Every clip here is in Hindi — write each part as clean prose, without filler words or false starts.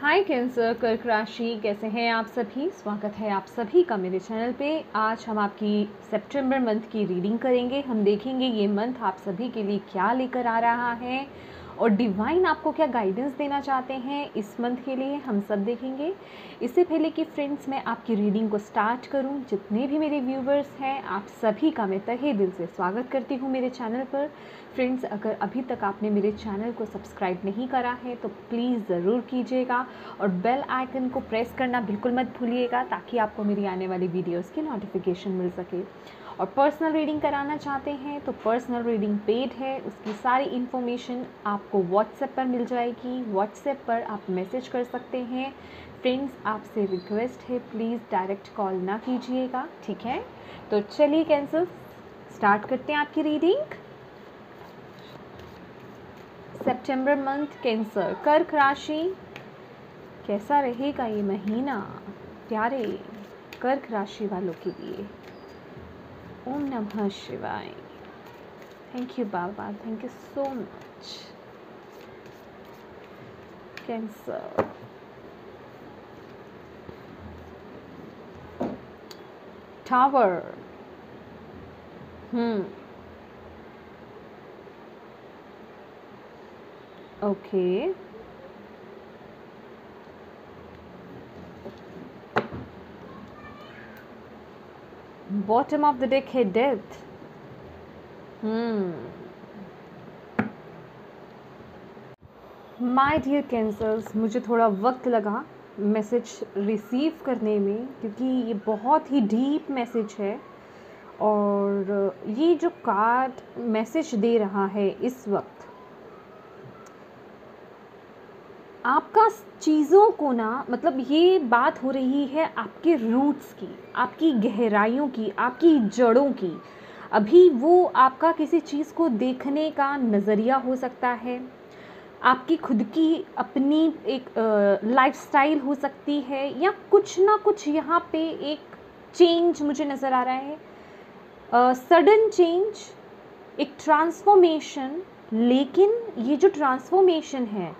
हाय कैंसर, कर्क राशि, कैसे हैं आप सभी। स्वागत है आप सभी का मेरे चैनल पे। आज हम आपकी सितंबर मंथ की रीडिंग करेंगे। हम देखेंगे ये मंथ आप सभी के लिए क्या लेकर आ रहा है और डिवाइन आपको क्या गाइडेंस देना चाहते हैं इस मंथ के लिए, हम सब देखेंगे। इससे पहले कि फ्रेंड्स मैं आपकी रीडिंग को स्टार्ट करूं, जितने भी मेरे व्यूवर्स हैं आप सभी का मैं तहे दिल से स्वागत करती हूं मेरे चैनल पर। फ्रेंड्स, अगर अभी तक आपने मेरे चैनल को सब्सक्राइब नहीं करा है तो प्लीज़ ज़रूर कीजिएगा और बेल आइकन को प्रेस करना बिल्कुल मत भूलिएगा, ताकि आपको मेरी आने वाली वीडियोस की नोटिफिकेशन मिल सके। और पर्सनल रीडिंग कराना चाहते हैं तो पर्सनल रीडिंग पेड है, उसकी सारी इन्फॉर्मेशन आपको व्हाट्सएप पर मिल जाएगी। व्हाट्सएप पर आप मैसेज कर सकते हैं। फ्रेंड्स, आपसे रिक्वेस्ट है प्लीज़ डायरेक्ट कॉल ना कीजिएगा, ठीक है। तो चलिए कैंसर, स्टार्ट करते हैं आपकी रीडिंग। सितंबर मंथ कैंसर, कर्क राशि, कैसा रहेगा ये महीना प्यारे कर्क राशि वालों के लिए। ओम नमः शिवाय। Thank you Baba, thank you so much. Cancer, tower, okay, bottom of the deck है डेथ। माय डियर कैंसर्स, मुझे थोड़ा वक्त लगा मैसेज रिसीव करने में, क्योंकि ये बहुत ही डीप मैसेज है। और ये जो कार्ड मैसेज दे रहा है इस वक्त, आपका चीज़ों को ना, मतलब ये बात हो रही है आपके रूट्स की, आपकी गहराइयों की, आपकी जड़ों की। अभी वो आपका किसी चीज़ को देखने का नज़रिया हो सकता है, आपकी खुद की अपनी एक लाइफस्टाइल हो सकती है, या कुछ ना कुछ यहाँ पे एक चेंज मुझे नज़र आ रहा है, सडन चेंज, एक ट्रांसफॉर्मेशन। लेकिन ये जो ट्रांसफॉर्मेशन है,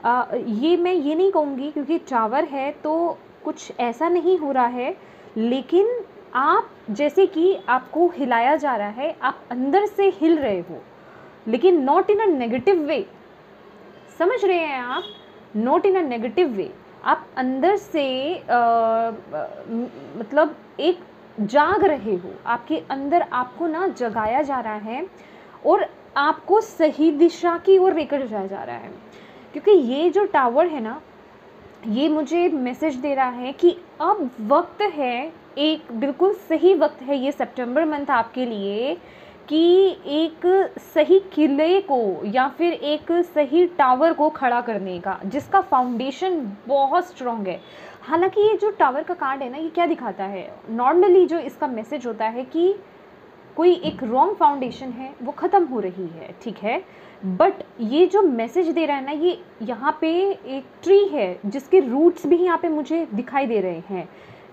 ये मैं ये नहीं कहूँगी, क्योंकि टावर है तो कुछ ऐसा नहीं हो रहा है, लेकिन आप जैसे कि आपको हिलाया जा रहा है, आप अंदर से हिल रहे हो, लेकिन not in a negative way. समझ रहे हैं आप, not in a negative way. आप अंदर से मतलब एक जाग रहे हो, आपके अंदर आपको ना जगाया जा रहा है और आपको सही दिशा की ओर लेकर जाया जा रहा है। क्योंकि ये जो टावर है ना, ये मुझे मैसेज दे रहा है कि अब वक्त है, एक बिल्कुल सही वक्त है ये सितंबर मंथ आपके लिए, कि एक सही किले को या फिर एक सही टावर को खड़ा करने का, जिसका फाउंडेशन बहुत स्ट्रॉन्ग है। हालांकि ये जो टावर का कार्ड है ना, ये क्या दिखाता है, नॉर्मली जो इसका मैसेज होता है कि कोई एक रॉन्ग फाउंडेशन है वो ख़त्म हो रही है, ठीक है। बट ये जो मैसेज दे रहा है ना, ये यहाँ पे एक ट्री है जिसके रूट्स भी यहाँ पे मुझे दिखाई दे रहे हैं,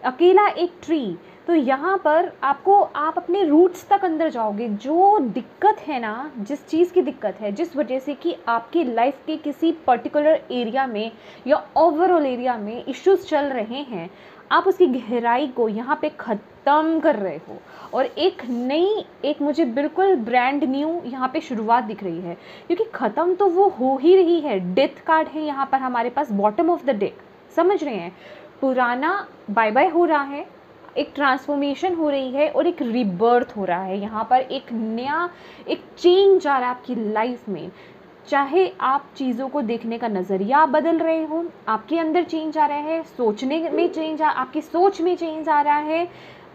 अकेला एक ट्री। तो यहाँ पर आपको, आप अपने रूट्स तक अंदर जाओगे। जो दिक्कत है ना, जिस चीज़ की दिक्कत है, जिस वजह से कि आपकी लाइफ के किसी पर्टिकुलर एरिया में या ओवरऑल एरिया में इश्यूज चल रहे हैं, आप उसकी गहराई को यहाँ पे ख़त्म कर रहे हो और एक नई, एक मुझे बिल्कुल ब्रांड न्यू यहाँ पे शुरुआत दिख रही है। क्योंकि ख़त्म तो वो हो ही रही है, डेथ कार्ड है यहाँ पर हमारे पास, बॉटम ऑफ द डेक। समझ रहे हैं, पुराना बाय बाय हो रहा है, एक ट्रांसफॉर्मेशन हो रही है और एक रीबर्थ हो रहा है यहाँ पर, एक नया, एक चेंज आ रहा है आपकी लाइफ में। चाहे आप चीज़ों को देखने का नज़रिया बदल रहे हो, आपके अंदर चेंज आ रहा है, सोचने में चेंज आपकी सोच में चेंज आ रहा है,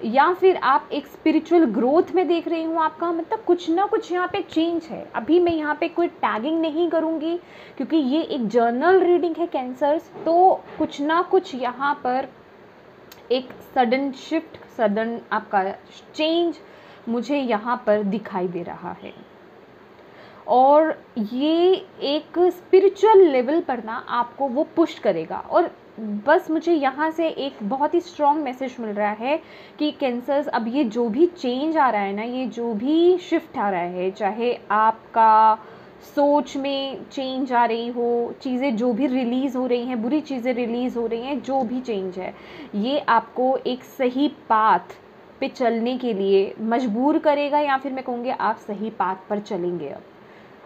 या फिर आप एक स्पिरिचुअल ग्रोथ में देख रही हूँ आपका, मतलब कुछ ना कुछ यहाँ पे चेंज है। अभी मैं यहाँ पे कोई टैगिंग नहीं करूँगी, क्योंकि ये एक जर्नल रीडिंग है कैंसर्स, तो कुछ ना कुछ यहाँ पर एक सडन शिफ्ट, सडन आपका चेंज मुझे यहाँ पर दिखाई दे रहा है। और ये एक स्पिरिचुअल लेवल पर ना आपको वो पुश करेगा। और बस मुझे यहाँ से एक बहुत ही स्ट्रॉन्ग मैसेज मिल रहा है कि कैंसर्स, अब ये जो भी चेंज आ रहा है ना, ये जो भी शिफ्ट आ रहा है, चाहे आपका सोच में चेंज आ रही हो, चीज़ें जो भी रिलीज़ हो रही हैं, बुरी चीज़ें रिलीज़ हो रही हैं, जो भी चेंज है ये आपको एक सही पाथ पे चलने के लिए मजबूर करेगा, या फिर मैं कहूँगी आप सही पाथ पर चलेंगे। अब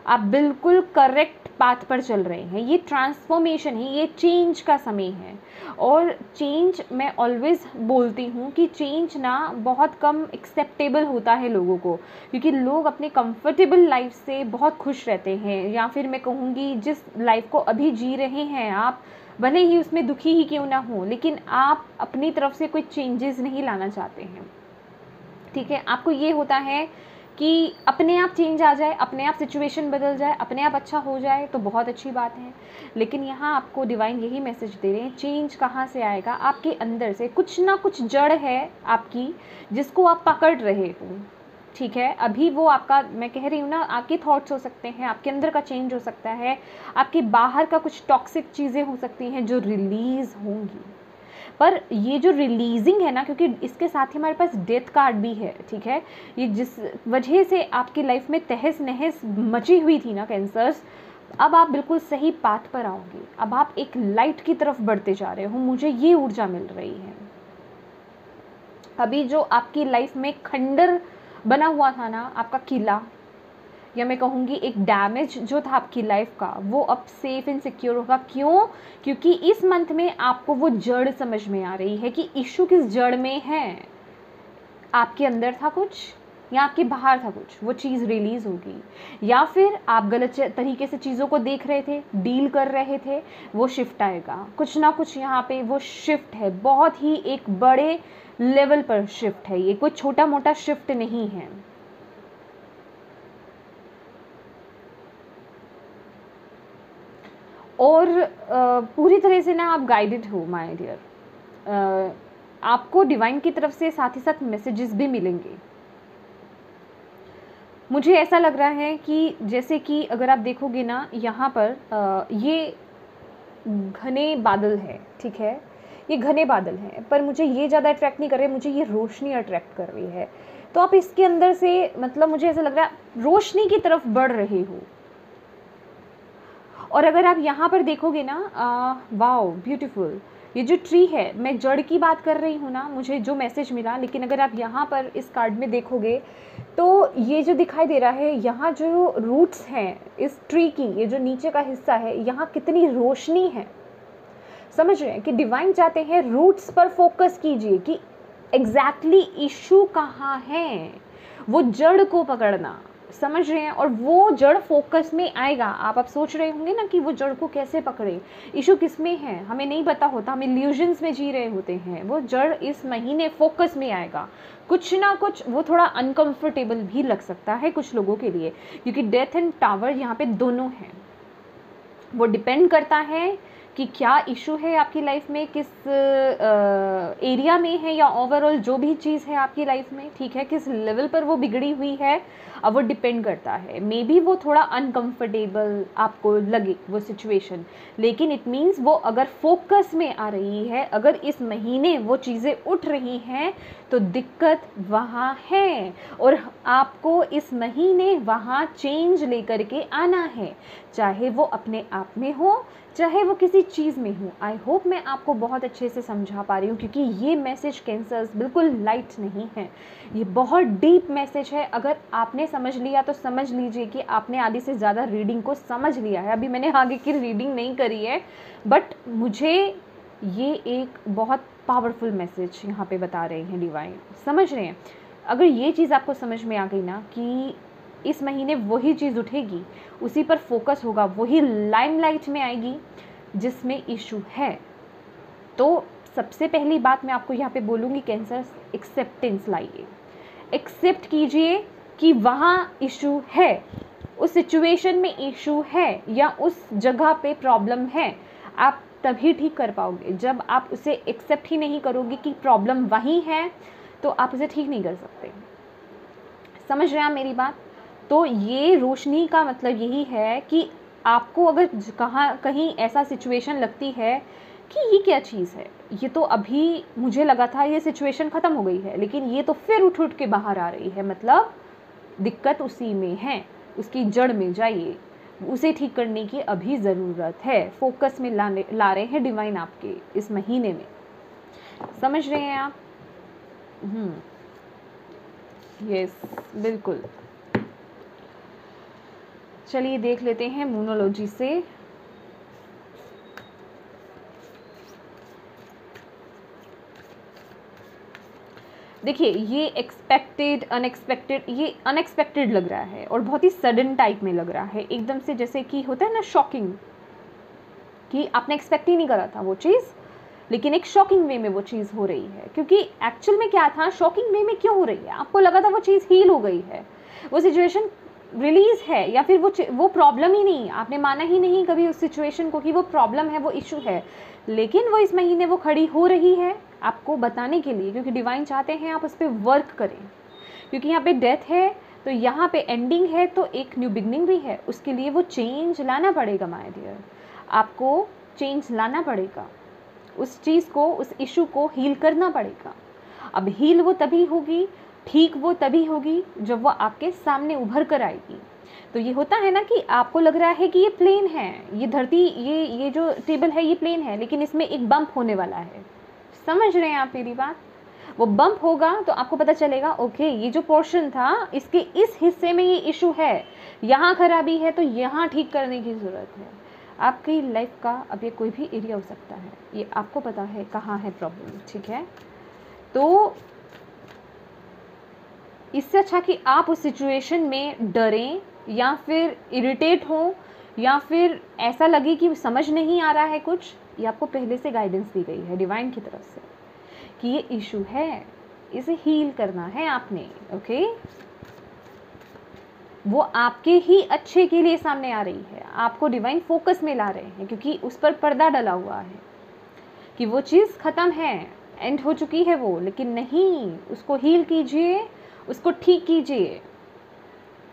आप बिल्कुल करेक्ट पाथ पर चल रहे हैं। ये ट्रांसफॉर्मेशन है, ये चेंज का समय है। और चेंज, मैं ऑलवेज़ बोलती हूँ कि चेंज ना बहुत कम एक्सेप्टेबल होता है लोगों को, क्योंकि लोग अपने कंफर्टेबल लाइफ से बहुत खुश रहते हैं, या फिर मैं कहूँगी जिस लाइफ को अभी जी रहे हैं आप, भले ही उसमें दुखी ही क्यों ना हो, लेकिन आप अपनी तरफ से कोई चेंजेस नहीं लाना चाहते हैं। ठीक है, आपको ये होता है कि अपने आप चेंज आ जाए, अपने आप सिचुएशन बदल जाए, अपने आप अच्छा हो जाए तो बहुत अच्छी बात है। लेकिन यहाँ आपको डिवाइन यही मैसेज दे रहे हैं, चेंज कहाँ से आएगा? आपके अंदर से कुछ ना कुछ जड़ है आपकी, जिसको आप पकड़ रहे हो। ठीक है, अभी वो आपका, मैं कह रही हूँ ना, आपके थॉट्स हो सकते हैं, आपके अंदर का चेंज हो सकता है, आपके बाहर का कुछ टॉक्सिक चीज़ें हो सकती हैं जो रिलीज़ होंगी। पर ये जो रिलीजिंग है ना, क्योंकि इसके साथ ही हमारे पास डेथ कार्ड भी है। ठीक है, ये जिस वजह से आपकी लाइफ में तहस नहस मची हुई थी ना कैंसर्स, अब आप बिल्कुल सही पाथ पर आओगे। अब आप एक लाइट की तरफ बढ़ते जा रहे हो, मुझे ये ऊर्जा मिल रही है। अभी जो आपकी लाइफ में खंडर बना हुआ था ना, आपका किला, या मैं कहूँगी एक डैमेज जो था आपकी लाइफ का, वो अब सेफ एंड सिक्योर होगा। क्यों? क्योंकि इस मंथ में आपको वो जड़ समझ में आ रही है कि इशू किस जड़ में है। आपके अंदर था कुछ या आपके बाहर था कुछ, वो चीज़ रिलीज़ होगी। या फिर आप गलत तरीके से चीज़ों को देख रहे थे, डील कर रहे थे, वो शिफ्ट आएगा। कुछ ना कुछ यहाँ पे वो शिफ्ट है, बहुत ही एक बड़े लेवल पर शिफ्ट है, ये कोई छोटा मोटा शिफ्ट नहीं है। और पूरी तरह से ना आप गाइडेड हो माय डियर। आपको डिवाइन की तरफ से साथ ही साथ मैसेजेस भी मिलेंगे। मुझे ऐसा लग रहा है कि जैसे कि अगर आप देखोगे ना, यहाँ पर ये घने बादल है। ठीक है, ये घने बादल हैं, पर मुझे ये ज़्यादा अट्रैक्ट नहीं कर रहे, मुझे ये रोशनी अट्रैक्ट कर रही है। तो आप इसके अंदर से, मतलब मुझे ऐसा लग रहा है रोशनी की तरफ बढ़ रहे हो। और अगर आप यहाँ पर देखोगे ना, वाओ ब्यूटीफुल, ये जो ट्री है, मैं जड़ की बात कर रही हूँ ना, मुझे जो मैसेज मिला। लेकिन अगर आप यहाँ पर इस कार्ड में देखोगे तो ये जो दिखाई दे रहा है, यहाँ जो रूट्स हैं इस ट्री की, ये जो नीचे का हिस्सा है, यहाँ कितनी रोशनी है। समझ रहे हैं कि डिवाइन चाहते हैं रूट्स पर फोकस कीजिए कि एग्जैक्टली इशू कहाँ है, वो जड़ को पकड़ना। समझ रहे हैं? और वो जड़ फोकस में आएगा। आप अब सोच रहे होंगे ना कि वो जड़ को कैसे पकड़े, इशू किस में है, हमें नहीं पता होता, हम इल्यूजन्स में जी रहे होते हैं। वो जड़ इस महीने फोकस में आएगा। कुछ ना कुछ वो थोड़ा अनकंफर्टेबल भी लग सकता है कुछ लोगों के लिए, क्योंकि डेथ एंड टावर यहाँ पे दोनों हैं। वो डिपेंड करता है कि क्या इशू है आपकी लाइफ में, किस एरिया में है, या ओवरऑल जो भी चीज़ है आपकी लाइफ में, ठीक है, किस लेवल पर वो बिगड़ी हुई है, अब वो डिपेंड करता है। मे बी वो थोड़ा अनकंफर्टेबल आपको लगे वो सिचुएशन, लेकिन इट मीन्स वो अगर फोकस में आ रही है, अगर इस महीने वो चीज़ें उठ रही हैं, तो दिक्कत वहाँ है और आपको इस महीने वहाँ चेंज लेकर के आना है, चाहे वो अपने आप में हो, चाहे वो किसी चीज़ में हो। आई होप मैं आपको बहुत अच्छे से समझा पा रही हूँ, क्योंकि ये मैसेज कैंसर्स बिल्कुल लाइट नहीं है, ये बहुत डीप मैसेज है। अगर आपने समझ लिया तो समझ लीजिए कि आपने आधी से ज़्यादा रीडिंग को समझ लिया है। अभी मैंने आगे की रीडिंग नहीं करी है, बट मुझे ये एक बहुत पावरफुल मैसेज यहाँ पे बता रहे हैं डिवाइन। समझ रहे हैं? अगर ये चीज़ आपको समझ में आ गई ना कि इस महीने वही चीज़ उठेगी, उसी पर फोकस होगा, वही लाइमलाइट में आएगी जिसमें इशू है, तो सबसे पहली बात मैं आपको यहाँ पे बोलूँगी, कैंसर एक्सेप्टेंस लाइए। एक्सेप्ट कीजिए कि वहाँ इशू है, उस सिचुएशन में इशू है, या उस जगह पे प्रॉब्लम है। आप तभी ठीक कर पाओगे जब आप उसे एक्सेप्ट ही नहीं करोगे कि प्रॉब्लम वहीं है, तो आप उसे ठीक नहीं कर सकते। समझ रहे हैं आप मेरी बात? तो ये रोशनी का मतलब यही है कि आपको अगर कहीं ऐसा सिचुएशन लगती है कि ये क्या चीज़ है, ये तो अभी मुझे लगा था ये सिचुएशन ख़त्म हो गई है, लेकिन ये तो फिर उठ के बाहर आ रही है, मतलब दिक्कत उसी में है, उसकी जड़ में जाइए। उसे ठीक करने की अभी ज़रूरत है। फोकस में ला रहे हैं डिवाइन आपके इस महीने में, समझ रहे हैं आप? यस, बिल्कुल। चलिए देख लेते हैं मूनोलॉजी से। देखिए, ये एक्सपेक्टेड अनएक्सपेक्टेड, ये अनएक्सपेक्टेड लग रहा है और बहुत ही सडन टाइप में लग रहा है, एकदम से, जैसे कि होता है ना शॉकिंग, कि आपने एक्सपेक्ट ही नहीं करा था वो चीज़, लेकिन एक शॉकिंग वे में वो चीज़ हो रही है। क्योंकि एक्चुअल में क्या था, शॉकिंग वे में क्यों हो रही है? आपको लगा था वो चीज़ हील हो गई है, वो सिचुएशन रिलीज है, या फिर वो प्रॉब्लम ही नहीं, आपने माना ही नहीं कभी उस सिचुएशन को कि वो प्रॉब्लम है, वो इशू है, लेकिन वो इस महीने वो खड़ी हो रही है आपको बताने के लिए, क्योंकि डिवाइन चाहते हैं आप उस पर वर्क करें। क्योंकि यहाँ पे डेथ है तो यहाँ पे एंडिंग है, तो एक न्यू बिगनिंग भी है, उसके लिए वो चेंज लाना पड़ेगा माय डियर, आपको चेंज लाना पड़ेगा, उस चीज़ को, उस इशू को हील करना पड़ेगा। अब हील वो तभी होगी, ठीक वो तभी होगी जब वो आपके सामने उभर कर आएगी। तो ये होता है ना कि आपको लग रहा है कि ये प्लेन है, ये धरती, ये जो टेबल है ये प्लेन है, लेकिन इसमें एक बम्प होने वाला है। समझ रहे हैं आप मेरी बात? वो बम्प होगा तो आपको पता चलेगा, ओके ये जो पोर्शन था इसके इस हिस्से में ये इशू है, यहाँ खराबी है, तो यहाँ ठीक करने की ज़रूरत है। आपकी लाइफ का अब ये कोई भी एरिया हो सकता है, ये आपको पता है कहाँ है प्रॉब्लम, ठीक है? तो इससे अच्छा कि आप उस सिचुएशन में डरें या फिर इरिटेट हों या फिर ऐसा लगे कि समझ नहीं आ रहा है कुछ, ये आपको पहले से गाइडेंस दी गई है डिवाइन की तरफ से कि ये इशू है, इसे हील करना है आपने, ओके? वो आपके ही अच्छे के लिए सामने आ रही है, आपको डिवाइन फोकस में ला रहे हैं, क्योंकि उस पर पर्दा डला हुआ है कि वो चीज़ ख़त्म है, एंड हो चुकी है वो, लेकिन नहीं, उसको हील कीजिए, उसको ठीक कीजिए।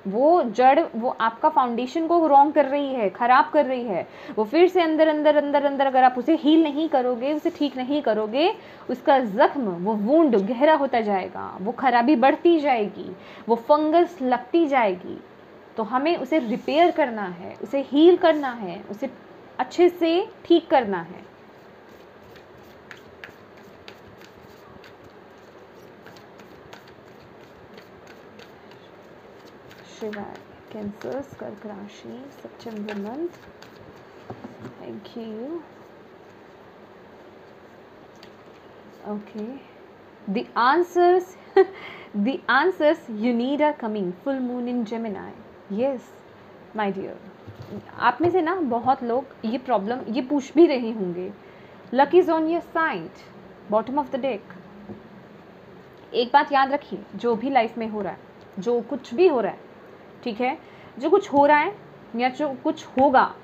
वो जड़, वो आपका फाउंडेशन को रॉन्ग कर रही है, ख़राब कर रही है, वो फिर से अंदर अंदर अंदर अंदर, अगर आप उसे हील नहीं करोगे, उसे ठीक नहीं करोगे, उसका ज़ख्म, वो वुंड गहरा होता जाएगा, वो खराबी बढ़ती जाएगी, वो फंगस लगती जाएगी। तो हमें उसे रिपेयर करना है, उसे हील करना है, उसे अच्छे से ठीक करना है। शिवाय। कैंसर्स, कर्क राशि, सितंबर month, thank you. Okay, the answers you need are coming. Full moon in Gemini. Yes, my dear. आप में से ना बहुत लोग ये प्रॉब्लम ये पूछ भी रहे होंगे। Luck is on your side. Bottom of the deck. एक बात याद रखिए, जो भी लाइफ में हो रहा है, जो कुछ भी हो रहा है, ठीक है, जो कुछ हो रहा है या जो कुछ होगा,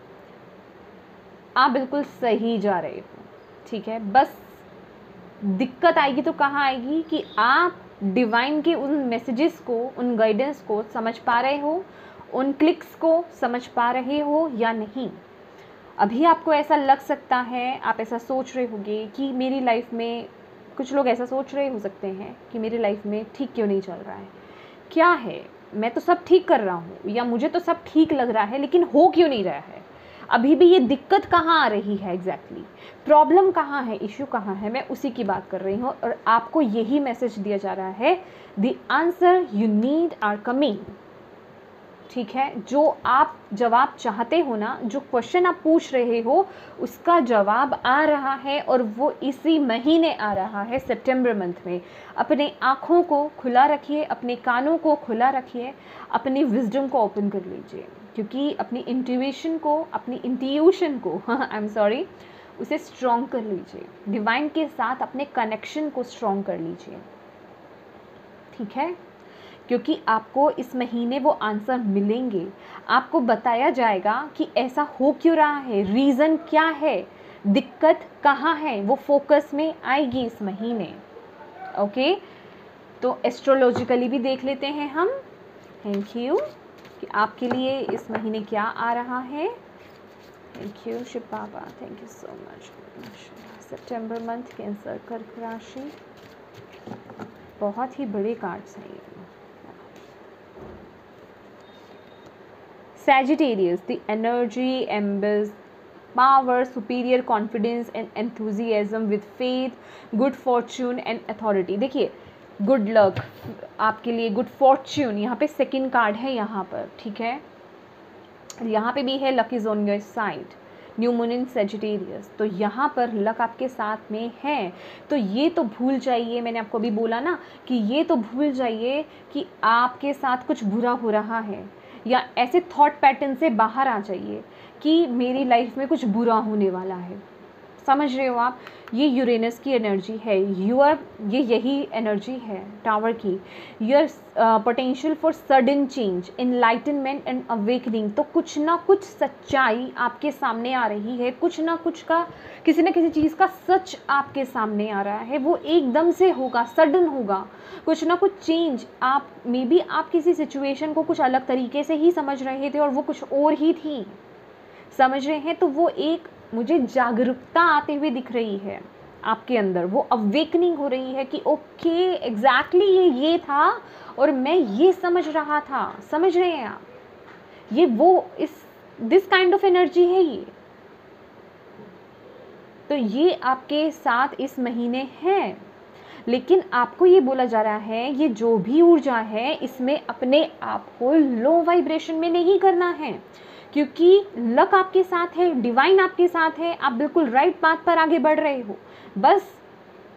आप बिल्कुल सही जा रहे हो, ठीक है? बस दिक्कत आएगी तो कहाँ आएगी कि आप डिवाइन के उन मैसेजेस को, उन गाइडेंस को समझ पा रहे हो, उन क्लिक्स को समझ पा रहे हो या नहीं। अभी आपको ऐसा लग सकता है, आप ऐसा सोच रहे होंगे कि मेरी लाइफ में, कुछ लोग ऐसा सोच रहे हो सकते हैं कि मेरी लाइफ में ठीक क्यों नहीं चल रहा है, क्या है, मैं तो सब ठीक कर रहा हूँ या मुझे तो सब ठीक लग रहा है, लेकिन हो क्यों नहीं रहा है, अभी भी ये दिक्कत कहाँ आ रही है, एग्जैक्टली प्रॉब्लम कहाँ है, इशू कहाँ है, मैं उसी की बात कर रही हूँ। और आपको यही मैसेज दिया जा रहा है, the answer you need are coming, ठीक है? जो आप जवाब चाहते हो ना, जो क्वेश्चन आप पूछ रहे हो, उसका जवाब आ रहा है, और वो इसी महीने आ रहा है, सितंबर मंथ में। अपने आँखों को खुला रखिए, अपने कानों को खुला रखिए, अपनी विजडम को ओपन कर लीजिए, क्योंकि अपनी इंट्यूशन को, अपनी इंट्यूशन को आई एम सॉरी, उसे स्ट्रॉन्ग कर लीजिए, डिवाइन के साथ अपने कनेक्शन को स्ट्रॉन्ग कर लीजिए, ठीक है? क्योंकि आपको इस महीने वो आंसर मिलेंगे, आपको बताया जाएगा कि ऐसा हो क्यों रहा है, रीज़न क्या है, दिक्कत कहाँ है, वो फोकस में आएगी इस महीने, ओके? तो एस्ट्रोलॉजिकली भी देख लेते हैं हम, थैंक यू, कि आपके लिए इस महीने क्या आ रहा है। Thank you Shiv Baba, thank you so much. सितंबर मंथ, कैंसर, कर्क राशि, बहुत ही बड़े कार्ड्स हैं ये। Sagittarius, the energy embeds power, superior confidence and enthusiasm with faith, good fortune and authority. देखिए गुड लक आपके लिए, गुड फॉर्च्यून, यहाँ पे सेकंड कार्ड है यहाँ पर, ठीक है, यहाँ पे भी है luck is on your side, new moon in Sagittarius, तो यहाँ पर लक आपके साथ में है। तो ये तो भूल जाइए, मैंने आपको अभी बोला ना कि ये तो भूल जाइए कि आपके साथ कुछ बुरा हो रहा है, या ऐसे थॉट पैटर्न से बाहर आ जाइए कि मेरी लाइफ में कुछ बुरा होने वाला है। समझ रहे हो आप, ये यूरेनस की एनर्जी है, ये यही एनर्जी है टावर की, your potential for sudden change, enlightenment and awakening. तो कुछ ना कुछ सच्चाई आपके सामने आ रही है, कुछ ना कुछ का, किसी ना किसी चीज़ का सच आपके सामने आ रहा है, वो एकदम से होगा, सडन होगा, कुछ ना कुछ चेंज। आप मे बी आप किसी सिचुएशन को कुछ अलग तरीके से ही समझ रहे थे और वो कुछ और ही थी, समझ रहे हैं। तो वो एक मुझे जागरूकता आते हुए दिख रही है आपके अंदर, वो अवेकनिंग हो रही है कि ओके एग्जैक्टली ये था और मैं ये समझ रहा था। समझ रहे हैं आप, ये वो दिस काइंड ऑफ एनर्जी है ये। तो ये आपके साथ इस महीने है, लेकिन आपको ये बोला जा रहा है ये जो भी ऊर्जा है इसमें अपने आप को लो वाइब्रेशन में नहीं करना है, क्योंकि लक आपके साथ है, डिवाइन आपके साथ है, आप बिल्कुल राइट पाथ पर आगे बढ़ रहे हो। बस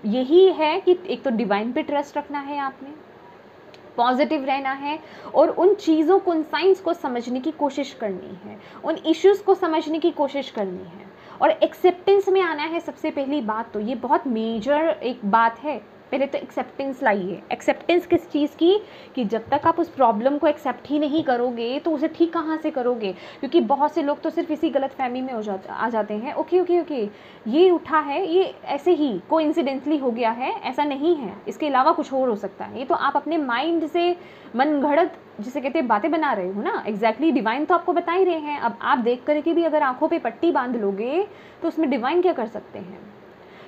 यही है कि एक तो डिवाइन पे ट्रस्ट रखना है, आपने पॉजिटिव रहना है और उन चीज़ों को, उन साइंस को समझने की कोशिश करनी है, उन इश्यूज़ को समझने की कोशिश करनी है और एक्सेप्टेंस में आना है। सबसे पहली बात तो ये बहुत मेजर एक बात है, पहले तो एक्सेप्टेंस लाइए। एक्सेप्टेंस किस चीज़ की, कि जब तक आप उस प्रॉब्लम को एक्सेप्ट ही नहीं करोगे तो उसे ठीक कहाँ से करोगे, क्योंकि बहुत से लोग तो सिर्फ इसी गलत फहमी में आ जाते हैं। ओके ओके ओके, ये उठा है, ये ऐसे ही कोइंसिडेंटली हो गया है, ऐसा नहीं है, इसके अलावा कुछ और हो सकता है। ये तो आप अपने माइंड से मन घड़त, जिसे कहते हैं, बातें बना रहे हो ना। एग्जैक्टली डिवाइन तो आपको बता ही रहे हैं। अब आप देख करके भी अगर आंखों पे पट्टी बांध लोगे तो उसमें डिवाइन क्या कर सकते हैं।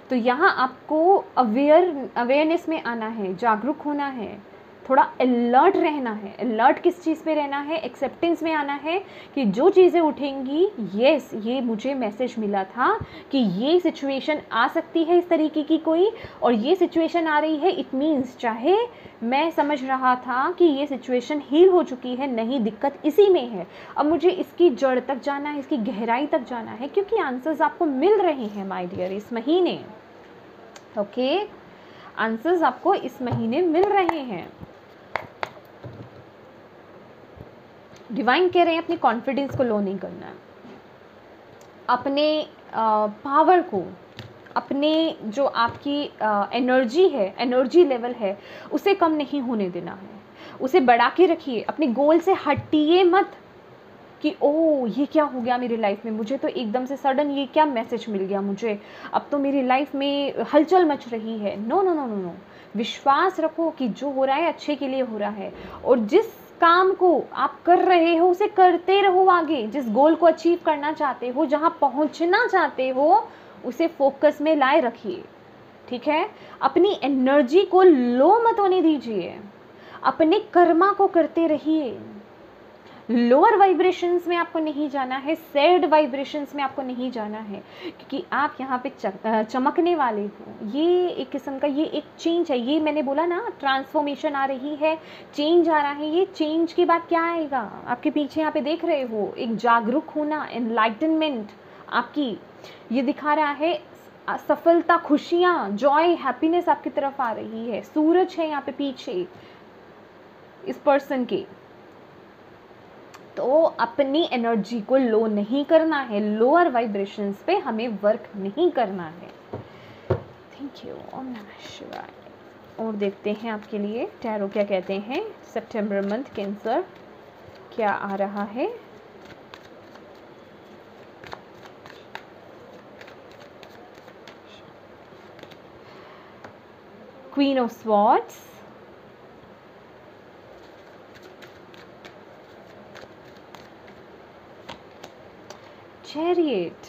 तो यहाँ आपको अवेयरनेस में आना है, जागरूक होना है, थोड़ा अलर्ट रहना है। अलर्ट किस चीज़ पे रहना है, एक्सेप्टेंस में आना है कि जो चीज़ें उठेंगी, यस ये मुझे मैसेज मिला था कि ये सिचुएशन आ सकती है इस तरीके की कोई, और ये सिचुएशन आ रही है, इट मीन्स चाहे मैं समझ रहा था कि ये सिचुएशन हील हो चुकी है, नहीं दिक्कत इसी में है, अब मुझे इसकी जड़ तक जाना है, इसकी गहराई तक जाना है, क्योंकि आंसर्स आपको मिल रहे हैं माय डियर इस महीने। ओके, आंसर्स आपको इस महीने मिल रहे हैं। डिवाइन कह रहे हैं अपनी कॉन्फिडेंस को लो नहीं करना है, अपने पावर को, अपने जो आपकी एनर्जी है, एनर्जी लेवल है, उसे कम नहीं होने देना है, उसे बढ़ा के रखिए, अपने गोल से हटिए मत कि ओ ये क्या हो गया मेरी लाइफ में, मुझे तो एकदम से सडन ये क्या मैसेज मिल गया मुझे, अब तो मेरी लाइफ में हलचल मच रही है। No no no no no, विश्वास रखो कि जो हो रहा है अच्छे के लिए हो रहा है, और जिस काम को आप कर रहे हो उसे करते रहो आगे। जिस गोल को अचीव करना चाहते हो, जहाँ पहुँचना चाहते हो, उसे फोकस में लाए रखिए, ठीक है। अपनी एनर्जी को लो मत होने दीजिए, अपने कर्मा को करते रहिए। लोअर वाइब्रेशंस में आपको नहीं जाना है, सैड वाइब्रेशंस में आपको नहीं जाना है, क्योंकि आप यहाँ पे चमकने वाले हो। ये एक किस्म का, ये एक चेंज है, ये मैंने बोला ना, ट्रांसफॉर्मेशन आ रही है, चेंज आ रहा है। ये चेंज के बाद क्या आएगा आपके पीछे, यहाँ पे देख रहे हो, एक जागरूक होना, एनलाइटनमेंट आपकी, ये दिखा रहा है, सफलता, खुशियाँ, जॉय, हैप्पीनेस आपकी तरफ आ रही है। सूरज है यहाँ पे पीछे इस पर्सन के। तो अपनी एनर्जी को लो नहीं करना है, लोअर वाइब्रेशंस पे हमें वर्क नहीं करना है। थैंक यू, ओम नमः शिवाय। और देखते हैं आपके लिए टैरो क्या कहते हैं। सितंबर मंथ कैंसर क्या आ रहा है। क्वीन ऑफ स्वॉर्ड्स, चैरियट,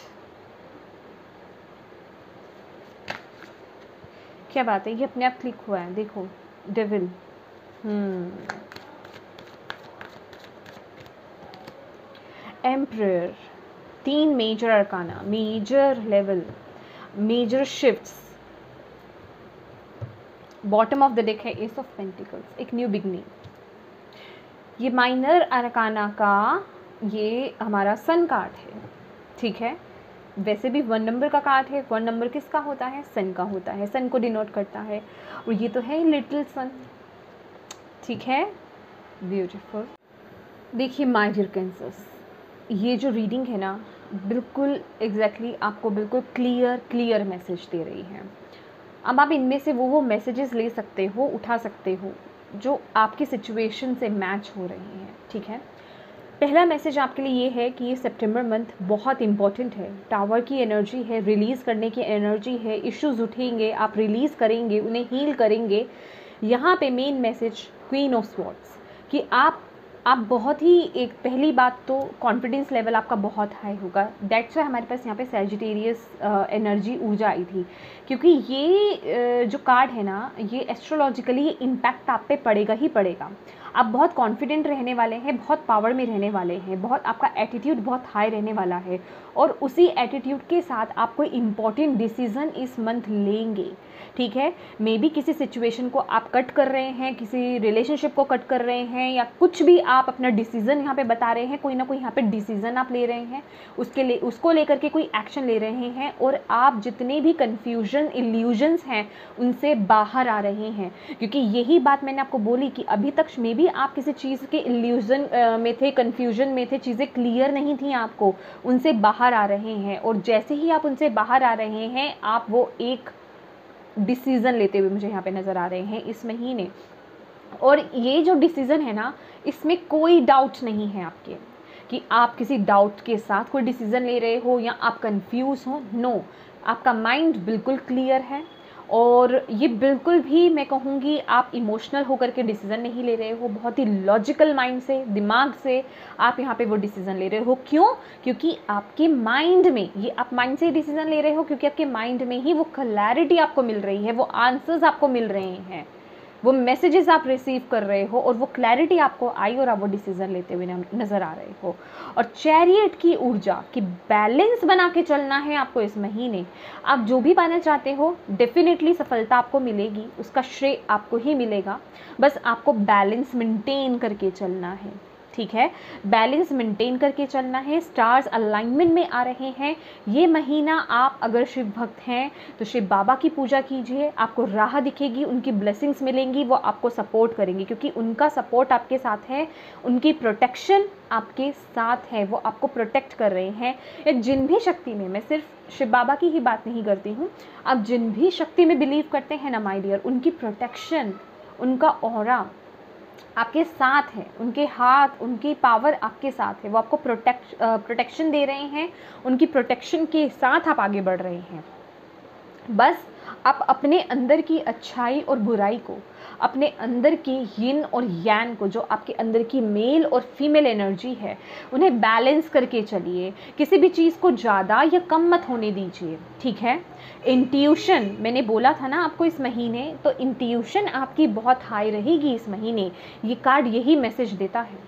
क्या बात है, ये अपने आप क्लिक हुआ है, देखो, devil. Emperor, 3 major arcana, major level, major shifts. Bottom of the deck है एस ऑफ पेंटिकल्स, एक न्यू बिगनिंग। ये माइनर अरकाना का ये हमारा सन कार्ड है, ठीक है। वैसे भी 1 नंबर का कार्ड है, 1 नंबर किसका होता है? सन का होता है, सन को डिनोट करता है, और ये तो है लिटिल सन, ठीक है। ब्यूटीफुल। देखिए माय डियर कैंसर्स, ये जो रीडिंग है ना, बिल्कुल एग्जैक्टली आपको बिल्कुल क्लियर मैसेज दे रही है। अब आप इनमें से वो मैसेजेस ले सकते हो, उठा सकते हो जो आपकी सिचुएशन से मैच हो रही हैं, ठीक है। पहला मैसेज आपके लिए ये है कि ये सितंबर मंथ बहुत इंपॉर्टेंट है। टावर की एनर्जी है, रिलीज़ करने की एनर्जी है, इश्यूज उठेंगे, आप रिलीज़ करेंगे, उन्हें हील करेंगे। यहाँ पे main message queen of swords कि आप बहुत ही, एक पहली बात तो कॉन्फिडेंस लेवल आपका बहुत हाई होगा। दैट्स वाई हमारे पास यहाँ पे सैजिटेरियस एनर्जी ऊर्जा आई थी, क्योंकि ये जो कार्ड है ना, ये एस्ट्रोलॉजिकली इम्पैक्ट आप पे पड़ेगा ही पड़ेगा। आप बहुत कॉन्फिडेंट रहने वाले हैं, बहुत पावर में रहने वाले हैं, बहुत आपका एटीट्यूड बहुत हाई रहने वाला है, और उसी एटीट्यूड के साथ आप कोई इम्पॉर्टेंट डिसीज़न इस मंथ लेंगे, ठीक है। मे बी किसी सिचुएशन को आप कट कर रहे हैं, किसी रिलेशनशिप को कट कर रहे हैं, या कुछ भी आप अपना डिसीज़न यहाँ पे बता रहे हैं, कोई ना कोई यहाँ पे डिसीज़न आप ले रहे हैं, उसको लेकर के कोई एक्शन ले रहे हैं, और आप जितने भी कन्फ्यूजन इल्यूजन्स हैं उनसे बाहर आ रहे हैं। क्योंकि यही बात मैंने आपको बोली कि अभी तक मे बी आप किसी चीज़ के इल्यूजन में थे, कन्फ्यूजन में थे, चीज़ें क्लियर नहीं थी आपको, उनसे बाहर आ रहे हैं, और जैसे ही आप उनसे बाहर आ रहे हैं, आप वो एक डिसीज़न लेते हुए मुझे यहाँ पे नज़र आ रहे हैं इस महीने। और ये जो डिसीज़न है ना, इसमें कोई डाउट नहीं है आपके कि आप किसी डाउट के साथ कोई डिसीज़न ले रहे हो या आप कंफ्यूज हो। नो, आपका माइंड बिल्कुल क्लियर है, और ये बिल्कुल भी मैं कहूँगी आप इमोशनल होकर के डिसीज़न नहीं ले रहे हो, बहुत ही लॉजिकल माइंड से, दिमाग से आप यहाँ पे वो डिसीज़न ले रहे हो। क्यों? क्योंकि आपके माइंड में, ये आप माइंड से ही डिसीज़न ले रहे हो क्योंकि आपके माइंड में ही वो क्लैरिटी आपको मिल रही है, वो आंसर्स आपको मिल रहे हैं, वो मैसेजेस आप रिसीव कर रहे हो, और वो क्लैरिटी आपको आई, और आप वो डिसीज़न लेते हुए नज़र आ रहे हो। और चैरियट की ऊर्जा की बैलेंस बना के चलना है आपको इस महीने। आप जो भी पाना चाहते हो डेफिनेटली सफलता आपको मिलेगी, उसका श्रेय आपको ही मिलेगा। बस आपको बैलेंस मेंटेन करके चलना है, ठीक है। बैलेंस मेंटेन करके चलना है। स्टार्स अलाइनमेंट में आ रहे हैं ये महीना। आप अगर शिव भक्त हैं तो शिव बाबा की पूजा कीजिए, आपको राह दिखेगी, उनकी ब्लेसिंग्स मिलेंगी, वो आपको सपोर्ट करेंगे, क्योंकि उनका सपोर्ट आपके साथ है, उनकी प्रोटेक्शन आपके साथ है, वो आपको प्रोटेक्ट कर रहे हैं। या जिन भी शक्ति में, मैं सिर्फ शिव बाबा की ही बात नहीं करती हूँ, आप जिन भी शक्ति में बिलीव करते हैं ना माय डियर, उनकी प्रोटेक्शन, उनका ऑरा आपके साथ है, उनके हाथ, उनकी पावर आपके साथ है, वो आपको प्रोटेक्शन दे रहे हैं, उनकी प्रोटेक्शन के साथ आप आगे बढ़ रहे हैं। बस आप अपने अंदर की अच्छाई और बुराई को, अपने अंदर की यिन और यान को, जो आपके अंदर की मेल और फीमेल एनर्जी है, उन्हें बैलेंस करके चलिए। किसी भी चीज़ को ज़्यादा या कम मत होने दीजिए, ठीक है। इंट्यूशन, मैंने बोला था ना आपको इस महीने, तो इंट्यूशन आपकी बहुत हाई रहेगी इस महीने, ये कार्ड यही मैसेज देता है।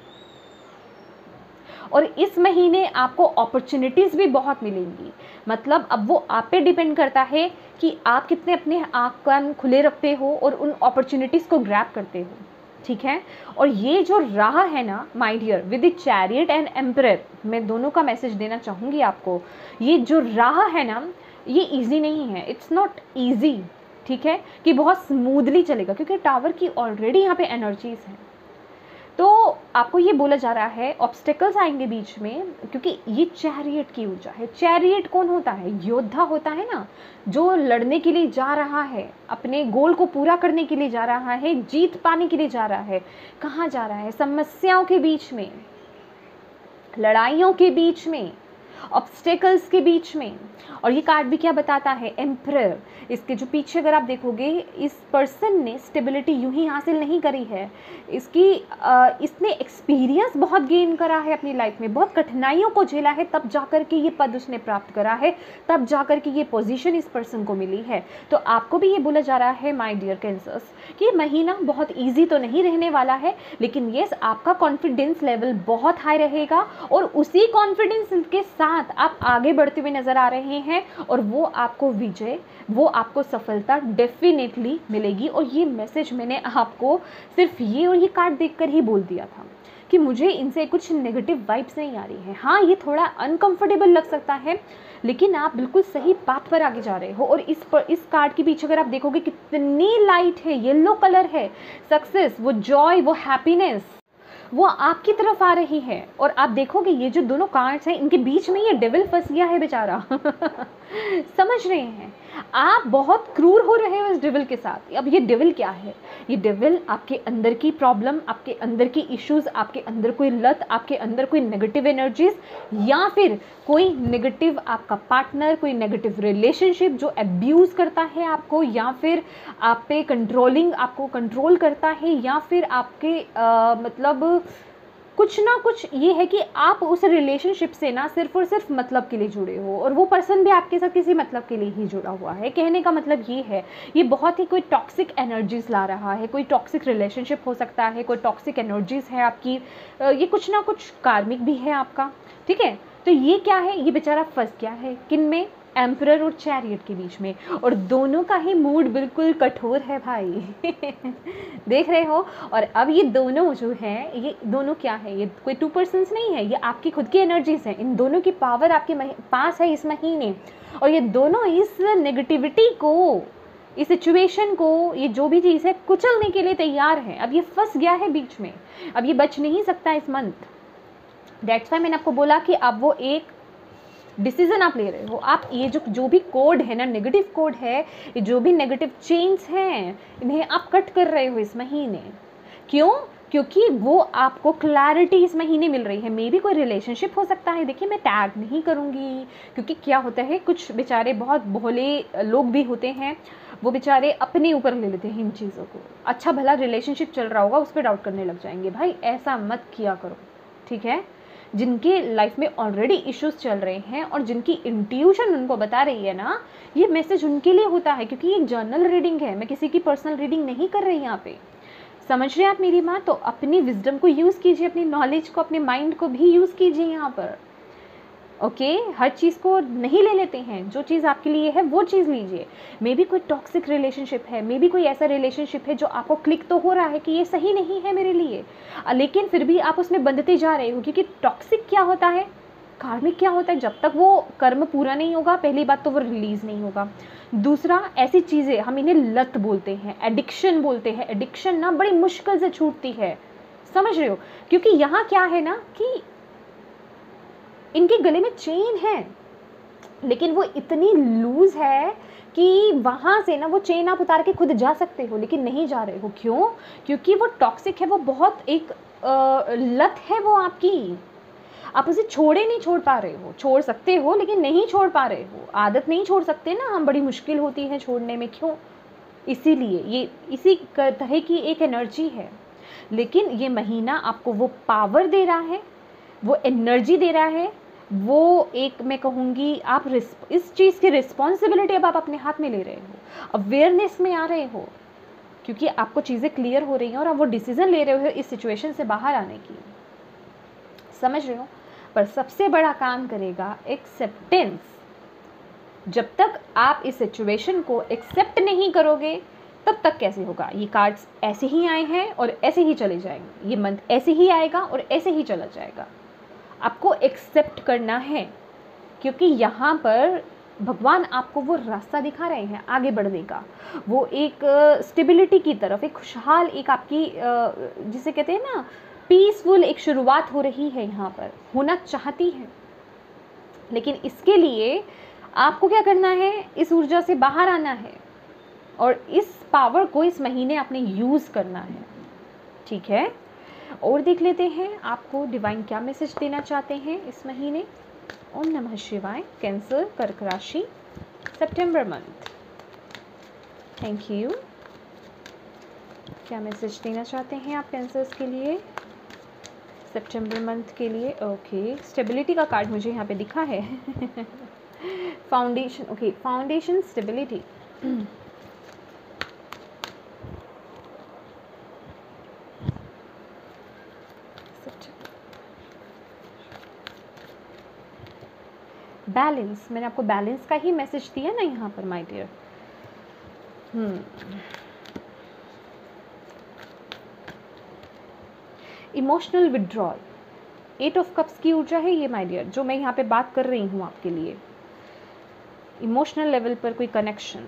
और इस महीने आपको अपॉर्चुनिटीज़ भी बहुत मिलेंगी। मतलब अब वो आप पे डिपेंड करता है कि आप कितने अपने आँख कान खुले रखते हो और उन अपॉर्चुनिटीज़ को ग्रैब करते हो, ठीक है। और ये जो राह है ना my dear, with the chariot and emperor, मैं दोनों का मैसेज देना चाहूँगी आपको। ये जो राह है ना, ये ईजी नहीं है, इट्स नॉट ईजी, ठीक है, कि बहुत स्मूथली चलेगा, क्योंकि टावर की ऑलरेडी यहाँ पे एनर्जीज हैं। तो आपको ये बोला जा रहा है ऑब्स्टेकल्स आएंगे बीच में, क्योंकि ये चैरियट की ऊर्जा है। चैरियट कौन होता है? योद्धा होता है ना, जो लड़ने के लिए जा रहा है, अपने गोल को पूरा करने के लिए जा रहा है, जीत पाने के लिए जा रहा है। कहाँ जा रहा है? समस्याओं के बीच में, लड़ाइयों के बीच में, ऑब्स्टेकल्स के बीच में। और ये कार्ड भी क्या बताता है, एम्परर। इसके जो पीछे अगर आप देखोगे, इस पर्सन ने स्टेबिलिटी यूं ही हासिल नहीं करी है, इसने एक्सपीरियंस बहुत गेन करा है अपनी लाइफ में, बहुत कठिनाइयों को झेला है, तब जाकर के ये पद उसने प्राप्त करा है, तब जाकर के ये पोजीशन इस पर्सन को मिली है। तो आपको भी ये बोला जा रहा है माय डियर कैंसर्स कि ये महीना बहुत ईजी तो नहीं रहने वाला है, लेकिन येस आपका कॉन्फिडेंस लेवल बहुत हाई रहेगा और उसी कॉन्फिडेंस के साथ आप आगे बढ़ते हुए नजर आ रहे हैं और वो आपको विजय, वो आपको सफलता डेफिनेटली मिलेगी। और ये मैसेज मैंने आपको सिर्फ ये और ये कार्ड देखकर ही बोल दिया था कि मुझे इनसे कुछ नेगेटिव वाइब्स नहीं आ रही है। हाँ, ये थोड़ा अनकंफर्टेबल लग सकता है, लेकिन आप बिल्कुल सही बात पर आगे जा रहे हो। और इस कार्ड के पीछे अगर आप देखोगे कितनी लाइट है, येलो कलर है, सक्सेस, वो जॉय, वो हैप्पीनेस, वो आपकी तरफ आ रही है। और आप देखोगे ये जो दोनों कार्ड्स हैं, इनके बीच में ये डेविल फंस गया है बेचारा समझ रहे हैं, आप बहुत क्रूर हो रहे हो इस डेविल के साथ। अब ये डेविल क्या है, ये डेविल आपके अंदर की प्रॉब्लम, आपके अंदर की इश्यूज, आपके अंदर कोई लत, आपके अंदर कोई नेगेटिव एनर्जीज, या फिर कोई नेगेटिव आपका पार्टनर, कोई नेगेटिव रिलेशनशिप जो अब्यूज़ करता है आपको, या फिर आप पे कंट्रोलिंग, आपको कंट्रोल करता है, या फिर आपके मतलब कुछ ना कुछ ये है कि आप उस रिलेशनशिप से ना सिर्फ और सिर्फ मतलब के लिए जुड़े हो और वो पर्सन भी आपके साथ किसी मतलब के लिए ही जुड़ा हुआ है। कहने का मतलब ये है, ये बहुत ही कोई टॉक्सिक एनर्जीज ला रहा है, कोई टॉक्सिक रिलेशनशिप हो सकता है, कोई टॉक्सिक एनर्जीज है आपकी, ये कुछ ना कुछ कार्मिक भी है आपका, ठीक है। तो ये क्या है, ये बेचारा फंस गया है किन में, एम्परर और चैरियट के बीच में, और दोनों का ही मूड बिल्कुल कठोर है भाई देख रहे हो। और अब ये दोनों जो हैं, ये दोनों क्या है, ये कोई टू पर्सन्स नहीं है, ये आपकी खुद की एनर्जीज हैं। इन दोनों की पावर आपके पास है इस महीने, और ये दोनों इस नेगेटिविटी को, इस सिचुएशन को, ये जो भी चीज़ है कुचलने के लिए तैयार है। अब ये फंस गया है बीच में, अब ये बच नहीं सकता इस मंथ। दैट्स वाई मैंने आपको बोला कि अब वो एक डिसीजन आप ले रहे हो। आप ये जो भी कोड है ना, नेगेटिव कोड है, ये जो भी नेगेटिव चेन्स हैं, इन्हें आप कट कर रहे हो इस महीने। क्यों? क्योंकि वो आपको क्लैरिटी इस महीने मिल रही है। मे भी कोई रिलेशनशिप हो सकता है, देखिए मैं टैग नहीं करूँगी, क्योंकि क्या होता है, कुछ बेचारे बहुत भोले लोग भी होते हैं, वो बेचारे अपने ऊपर ले लेते हैं इन चीज़ों को। अच्छा भला रिलेशनशिप चल रहा होगा, उस पर डाउट करने लग जाएंगे। भाई ऐसा मत किया करो, ठीक है। जिनके लाइफ में ऑलरेडी इश्यूज चल रहे हैं और जिनकी इंट्यूशन उनको बता रही है ना, ये मैसेज उनके लिए होता है, क्योंकि ये जर्नल रीडिंग है, मैं किसी की पर्सनल रीडिंग नहीं कर रही यहाँ पे। समझ रहे हैं आप मेरी बात? तो अपनी विजडम को यूज़ कीजिए, अपनी नॉलेज को, अपने माइंड को भी यूज़ कीजिए यहाँ पर, ओके। हर चीज़ को नहीं ले लेते हैं, जो चीज़ आपके लिए है वो चीज़ लीजिए। मे बी कोई टॉक्सिक रिलेशनशिप है, मे बी कोई ऐसा रिलेशनशिप है जो आपको क्लिक तो हो रहा है कि ये सही नहीं है मेरे लिए, लेकिन फिर भी आप उसमें बंधते जा रहे हो। क्योंकि टॉक्सिक क्या होता है, कार्मिक क्या होता है, जब तक वो कर्म पूरा नहीं होगा, पहली बात तो वो रिलीज़ नहीं होगा। दूसरा, ऐसी चीज़ें हम इन्हें लत बोलते हैं, एडिक्शन बोलते हैं। एडिक्शन ना बड़ी मुश्किल से छूटती है, समझ रहे हो? क्योंकि यहाँ क्या है ना कि इनके गले में चेन है, लेकिन वो इतनी लूज है कि वहाँ से ना वो चेन आप उतार के खुद जा सकते हो, लेकिन नहीं जा रहे हो। क्यों? क्योंकि वो टॉक्सिक है, वो बहुत एक लत है वो आपकी, आप उसे छोड़े नहीं छोड़ पा रहे हो। छोड़ सकते हो लेकिन नहीं छोड़ पा रहे हो। आदत नहीं छोड़ सकते ना हम, बड़ी मुश्किल होती है छोड़ने में। क्यों? इसीलिए ये इसी तरह की एक एनर्जी है। लेकिन ये महीना आपको वो पावर दे रहा है, वो एनर्जी दे रहा है, वो एक मैं कहूँगी आप इस चीज़ की रिस्पॉन्सिबिलिटी अब आप अपने हाथ में ले रहे हो, अवेयरनेस में आ रहे हो, क्योंकि आपको चीज़ें क्लियर हो रही हैं और आप वो डिसीज़न ले रहे हो इस सिचुएशन से बाहर आने की, समझ रहे हो। पर सबसे बड़ा काम करेगा एक्सेप्टेंस। जब तक आप इस सिचुएशन को एक्सेप्ट नहीं करोगे तब तक कैसे होगा। ये कार्ड्स ऐसे ही आए हैं और ऐसे ही चले जाएंगे, ये मंथ ऐसे ही आएगा और ऐसे ही चला जाएगा। आपको एक्सेप्ट करना है, क्योंकि यहाँ पर भगवान आपको वो रास्ता दिखा रहे हैं आगे बढ़ने का, वो एक स्टेबिलिटी की तरफ, एक खुशहाल, एक आपकी जिसे कहते हैं ना पीसफुल एक शुरुआत हो रही है, यहाँ पर होना चाहती है। लेकिन इसके लिए आपको क्या करना है, इस ऊर्जा से बाहर आना है और इस पावर को इस महीने आपने यूज़ करना है, ठीक है। और देख लेते हैं आपको डिवाइन क्या मैसेज देना चाहते हैं इस महीने। ओम नमः शिवाय। कैंसर, कर्क राशि, सितंबर मंथ। Thank you. क्या मैसेज देना चाहते हैं आप कैंसर्स के लिए सितंबर मंथ के लिए? ओके, स्टेबिलिटी का कार्ड मुझे यहाँ पे दिखा है। Foundation, okay, foundation, stability. Balance, मैंने आपको बैलेंस का ही मैसेज दिया ना यहाँ पर my dear. Emotional withdrawal, 8 of cups की ऊर्जा है ये माय डियर, जो मैं यहाँ पे बात कर रही हूँ आपके लिए। इमोशनल लेवल पर कोई कनेक्शन।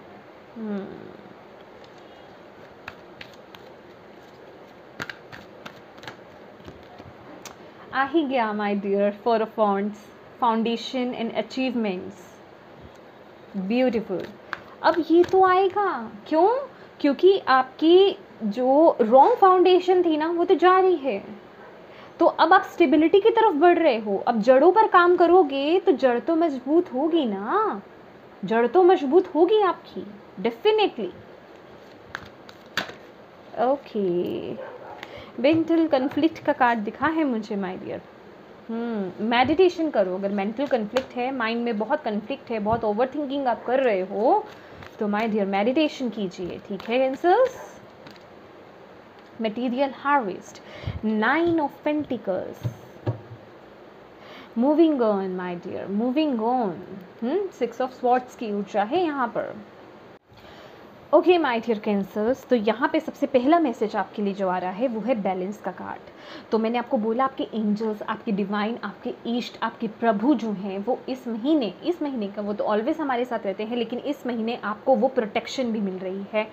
आ ही गया my dear, 4 of wands, foundation and achievements, beautiful. अब ये तो आएगा, क्यों? क्योंकि आपकी जो रॉन्ग फाउंडेशन थी ना वो तो जा रही है, तो अब आप स्टेबिलिटी की तरफ बढ़ रहे हो। अब जड़ों पर काम करोगे तो जड़ तो मजबूत होगी ना, जड़ तो मजबूत होगी आपकी, डेफिनेटली। ओके, मेंटल कन्फ्लिक्ट का कार्ड दिखा है मुझे माय डियर। मेडिटेशन करो, अगर मेंटल कन्फ्लिक्ट है, माइंड में बहुत कन्फ्लिक्ट है, बहुत ओवर थिंकिंग आप कर रहे हो, तो माय डियर मेडिटेशन कीजिए, ठीक है cancers. Material harvest, 9 of pentacles, moving on my dear, moving on. 6 of swords की ऊर्जा है यहाँ पर। ओके माय डियर कैंसर्स, तो यहाँ पे सबसे पहला मैसेज आपके लिए जो आ रहा है वो है बैलेंस का कार्ड। तो मैंने आपको बोला आपके एंजल्स, आपके डिवाइन, आपके ईष्ट, आपके प्रभु जो हैं वो इस महीने का, वो तो ऑलवेज हमारे साथ रहते हैं, लेकिन इस महीने आपको वो प्रोटेक्शन भी मिल रही है।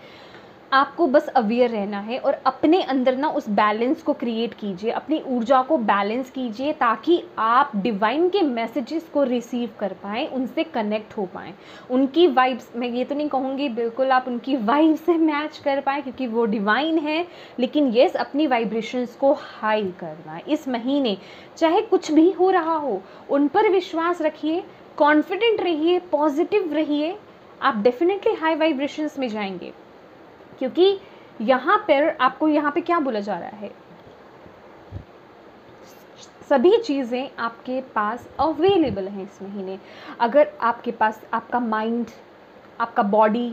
आपको बस अवेयर रहना है और अपने अंदर ना उस बैलेंस को क्रिएट कीजिए, अपनी ऊर्जा को बैलेंस कीजिए, ताकि आप डिवाइन के मैसेजेस को रिसीव कर पाएँ, उनसे कनेक्ट हो पाएँ, उनकी वाइब्स, मैं ये तो नहीं कहूँगी बिल्कुल आप उनकी वाइब से मैच कर पाएँ क्योंकि वो डिवाइन है, लेकिन येस अपनी वाइब्रेशंस को हाई करना है इस महीने। चाहे कुछ भी हो रहा हो, उन पर विश्वास रखिए, कॉन्फिडेंट रहिए, पॉजिटिव रहिए, आप डेफिनेटली हाई वाइब्रेशंस में जाएंगे। क्योंकि यहाँ पर आपको यहाँ पे क्या बोला जा रहा है, सभी चीज़ें आपके पास अवेलेबल हैं इस महीने। अगर आपके पास आपका माइंड, आपका बॉडी,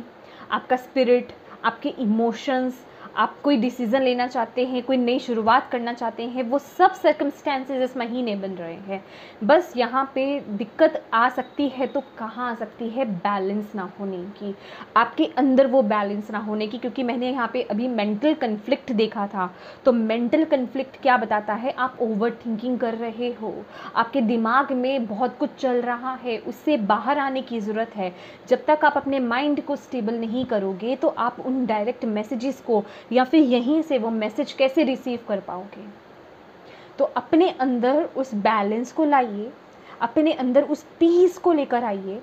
आपका स्पिरिट, आपके इमोशंस, आप कोई डिसीज़न लेना चाहते हैं, कोई नई शुरुआत करना चाहते हैं, वो सब सर्कमस्टेंसेस इस महीने बन रहे हैं। बस यहाँ पे दिक्कत आ सकती है तो कहाँ आ सकती है, बैलेंस ना होने की, आपके अंदर वो बैलेंस ना होने की। क्योंकि मैंने यहाँ पे अभी मेंटल कन्फ्लिक्ट देखा था, तो मेंटल कन्फ्लिक्ट क्या बताता है, आप ओवर थिंकिंग कर रहे हो, आपके दिमाग में बहुत कुछ चल रहा है, उससे बाहर आने की ज़रूरत है। जब तक आप अपने माइंड को स्टेबल नहीं करोगे तो आप उन डायरेक्ट मैसेजेस को या फिर यहीं से वो मैसेज कैसे रिसीव कर पाओगे। तो अपने अंदर उस बैलेंस को लाइए, अपने अंदर उस पीस को लेकर आइए,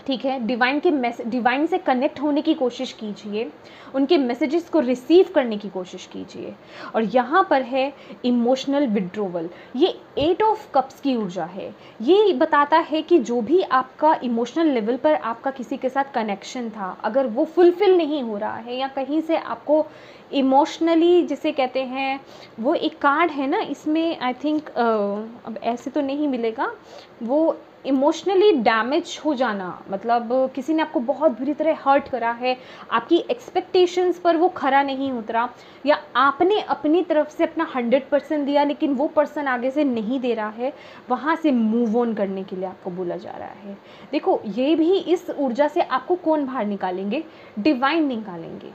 ठीक है। डिवाइन से कनेक्ट होने की कोशिश कीजिए, उनके मैसेजेस को रिसीव करने की कोशिश कीजिए। और यहाँ पर है इमोशनल विड्रोवल, ये 8 ऑफ कप्स की ऊर्जा है। ये बताता है कि जो भी आपका इमोशनल लेवल पर आपका किसी के साथ कनेक्शन था, अगर वो फुलफिल नहीं हो रहा है या कहीं से आपको इमोशनली, जिसे कहते हैं, वो एक कार्ड है ना इसमें, आई थिंक अब ऐसे तो नहीं मिलेगा, वो इमोशनली डैमेज हो जाना, मतलब किसी ने आपको बहुत बुरी तरह हर्ट करा है, आपकी एक्सपेक्टेशंस पर वो खरा नहीं उतरा, या आपने अपनी तरफ से अपना 100% दिया लेकिन वो पर्सन आगे से नहीं दे रहा है, वहाँ से मूव ऑन करने के लिए आपको बोला जा रहा है। देखो, ये भी इस ऊर्जा से आपको कौन बाहर निकालेंगे, डिवाइन निकालेंगे।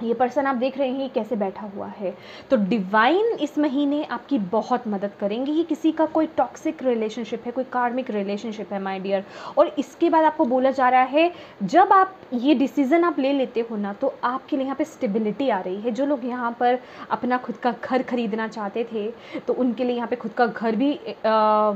ये पर्सन आप देख रहे हैं कैसे बैठा हुआ है, तो डिवाइन इस महीने आपकी बहुत मदद करेंगे। ये किसी का कोई टॉक्सिक रिलेशनशिप है, कोई कार्मिक रिलेशनशिप है माय डियर। और इसके बाद आपको बोला जा रहा है, जब आप ये डिसीज़न आप ले लेते हो ना, तो आपके लिए यहाँ पे स्टेबिलिटी आ रही है। जो लोग यहाँ पर अपना खुद का घर खरीदना चाहते थे, तो उनके लिए यहाँ पे खुद का घर भी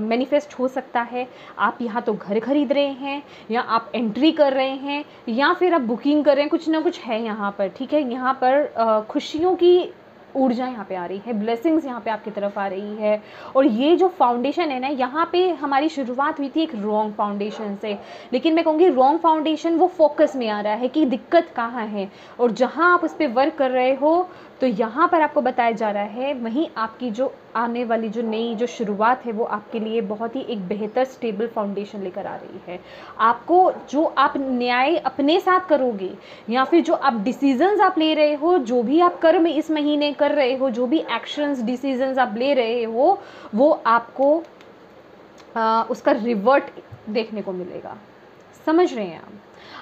मैनिफेस्ट हो सकता है। आप यहाँ तो घर खरीद रहे हैं, या आप एंट्री कर रहे हैं, या फिर आप बुकिंग कर रहे हैं, कुछ ना कुछ है यहाँ पर, ठीक है। यहाँ पर खुशियों की ऊर्जा यहाँ पे आ रही है, ब्लेसिंग्स यहाँ पे आपकी तरफ आ रही है। और ये जो फाउंडेशन है ना, यहाँ पे हमारी शुरुआत हुई थी एक रॉन्ग फाउंडेशन से, लेकिन मैं कहूँगी रॉन्ग फाउंडेशन वो फोकस में आ रहा है कि दिक्कत कहाँ है, और जहाँ आप उस पर वर्क कर रहे हो तो यहाँ पर आपको बताया जा रहा है वहीं आपकी जो आने वाली जो नई जो शुरुआत है वो आपके लिए बहुत ही एक बेहतर स्टेबल फाउंडेशन लेकर आ रही है। आपको जो आप न्याय अपने साथ करोगे, या फिर जो आप डिसीजंस आप ले रहे हो, जो भी आप कर्म इस महीने कर रहे हो, जो भी एक्शंस डिसीजंस आप ले रहे हो, वो आपको उसका रिवर्ट देखने को मिलेगा। समझ रहे हैं